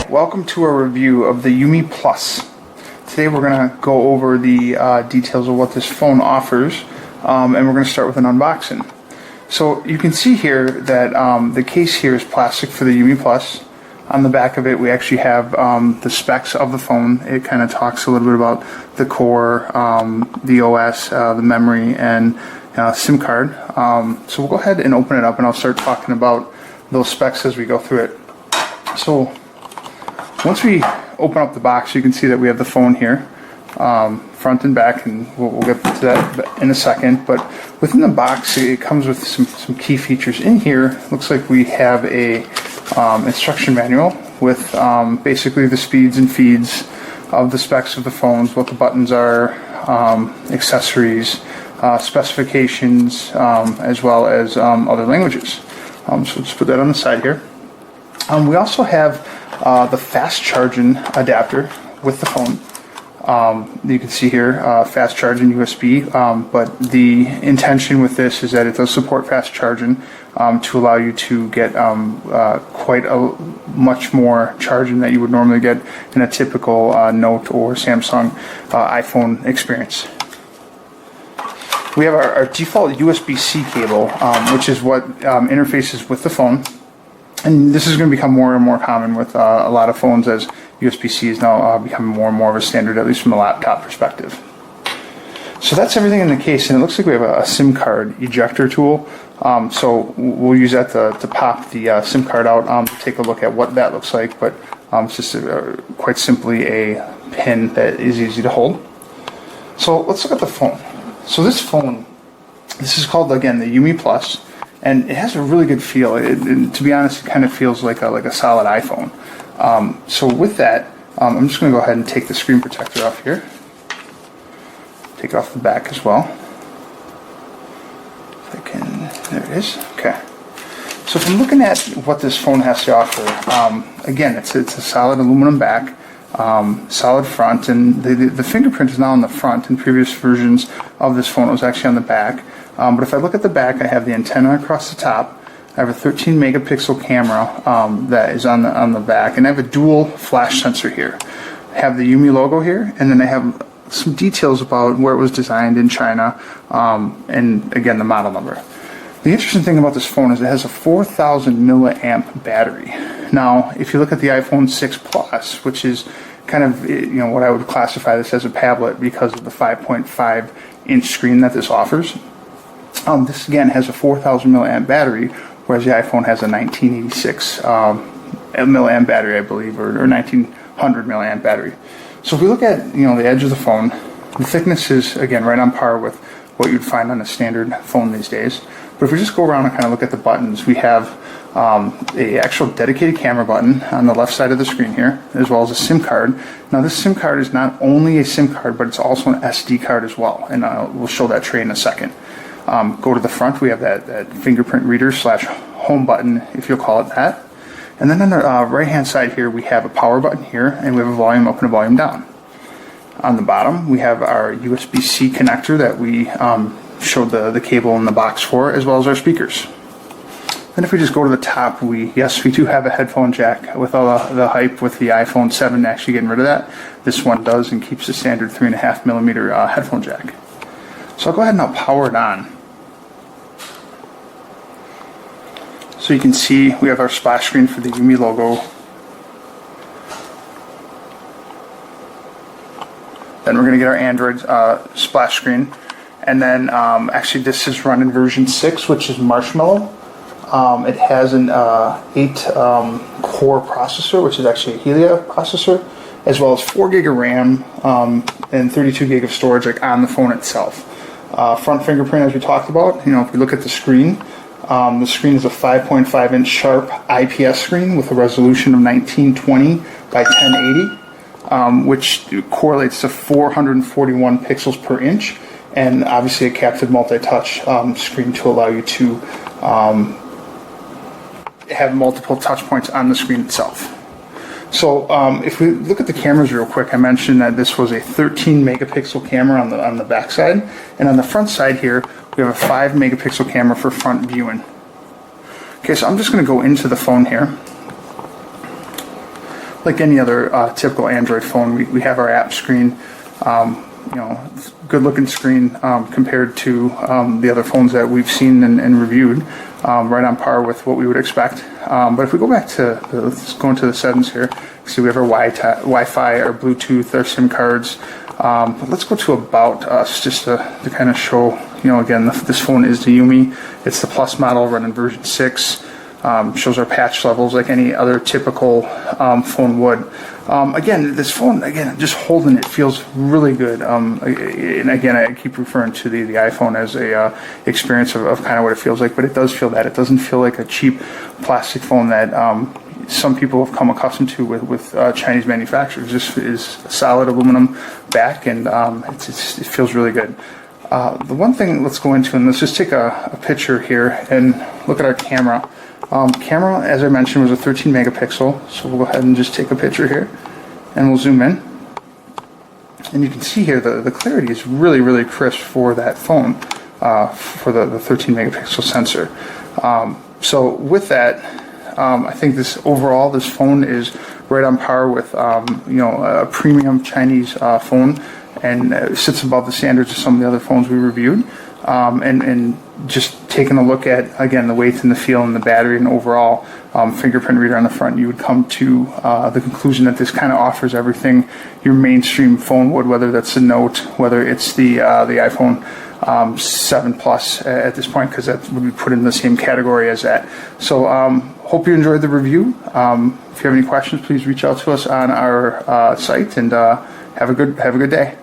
Welcome to our review of the UMi Plus. Today we're going to go over the details of what this phone offers, and we're going to start with an unboxing. So you can see here that the case here is plastic for the UMi Plus. On the back of it we actually have the specs of the phone. It kind of talks a little bit about the core, the OS, the memory, and SIM card. So we'll go ahead and open it up and I'll start talking about those specs as we go through it. So once we open up the box, you can see that we have the phone here, front and back, and we'll get to that in a second. But within the box, it comes with some key features. In here, looks like we have a instruction manual with basically the speeds and feeds of the specs of the phones, what the buttons are, accessories, specifications, as well as other languages. So let's put that on the side here. We also have the fast charging adapter with the phone. You can see here fast charging USB, but the intention with this is that it does support fast charging to allow you to get quite a much more charging that you would normally get in a typical Note or Samsung iPhone experience. We have our default USB-C cable, which is what interfaces with the phone. And this is going to become more and more common with a lot of phones as USB-C is now becoming more and more of a standard, at least from a laptop perspective. So that's everything in the case, and it looks like we have a SIM card ejector tool. So we'll use that to pop the SIM card out, to take a look at what that looks like. But it's just quite simply a pin that is easy to hold. So let's look at the phone. So this phone, this is called, again, the UMi Plus. And it has a really good feel. To be honest, it kind of feels like a solid iPhone. So with that, I'm just going to go ahead and take the screen protector off here. Take it off the back as well. If I can, there it is. Okay. So if I'm looking at what this phone has to offer, again, it's a solid aluminum back, solid front, and the fingerprint is now on the front. In previous versions of this phone, it was actually on the back. But if I look at the back, I have the antenna across the top. I have a 13 megapixel camera that is on the back, and I have a dual flash sensor here. I have the UMi logo here, and then I have some details about where it was designed in China, and again the model number. The interesting thing about this phone is it has a 4,000 milliamp battery. Now, if you look at the iPhone 6 Plus, which is kind of what I would classify this as a phablet because of the 5.5 inch screen that this offers. This again has a 4,000 milliamp battery, whereas the iPhone has a 1986 milliamp battery, I believe, or 1900 milliamp battery. So if we look at the edge of the phone, the thickness is again right on par with what you'd find on a standard phone these days. But if we just go around and kind of look at the buttons, we have a actual dedicated camera button on the left side of the screen here, as well as a SIM card. Now this SIM card is not only a SIM card, but it's also an SD card as well, and we'll show that tray in a second. Go to the front, we have that fingerprint reader / home button, if you'll call it that. And then on the right hand side here, we have a power button here, and we have a volume up and a volume down. On the bottom, we have our USB-C connector that we showed the cable in the box for, as well as our speakers. Then if we just go to the top, we do have a headphone jack. With all the hype with the iPhone 7 actually getting rid of that, this one does and keeps the standard 3.5 millimeter headphone jack. So I'll go ahead and I'll power it on. So you can see we have our splash screen for the UMi logo. Then we're going to get our Android splash screen. And then actually this is running version 6, which is Marshmallow. It has an 8-core processor, which is actually a Helio processor, as well as 4 gig of RAM and 32 gig of storage on the phone itself. Front fingerprint, as we talked about, if we look at the screen is a 5.5 inch sharp IPS screen with a resolution of 1920 by 1080, which correlates to 441 pixels per inch, and obviously a captive multi-touch screen to allow you to have multiple touch points on the screen itself. So if we look at the cameras real quick, I mentioned that this was a 13 megapixel camera on the back side, and on the front side here we have a 5 megapixel camera for front viewing. Okay, so I'm just going to go into the phone here. like any other typical Android phone. We have our app screen, good looking screen compared to the other phones that we've seen and reviewed, right on par with what we would expect. But if we go back to, let's go into the settings here, see we have our Wi-Fi, our Bluetooth, our SIM cards. But let's go to About Us just to kind of show, again, this phone is the UMi. It's the Plus model running version 6. Shows our patch levels like any other typical phone would. Again, this phone, just holding it feels really good. And again, I keep referring to the iPhone as a experience of kind of what it feels like, but it does feel that. It doesn't feel like a cheap plastic phone that some people have come accustomed to with Chinese manufacturers. This is solid aluminum back, and it feels really good. The one thing let's go into, and let's just take a picture here and look at our camera. Camera, as I mentioned, was a 13 megapixel, so we'll go ahead and just take a picture here, and we'll zoom in. And you can see here the clarity is really, really crisp for that phone, for the 13 megapixel sensor. So with that, I think this phone is right on par with a premium Chinese phone, and sits above the standards of some of the other phones we reviewed. And just taking a look at, again, the weight and the feel and the battery and overall fingerprint reader on the front, you would come to the conclusion that this kind of offers everything your mainstream phone would, whether that's the Note, whether it's the iPhone 7 Plus at this point, because that would be put in the same category as that. So hope you enjoyed the review. If you have any questions, please reach out to us on our site, and have a good day.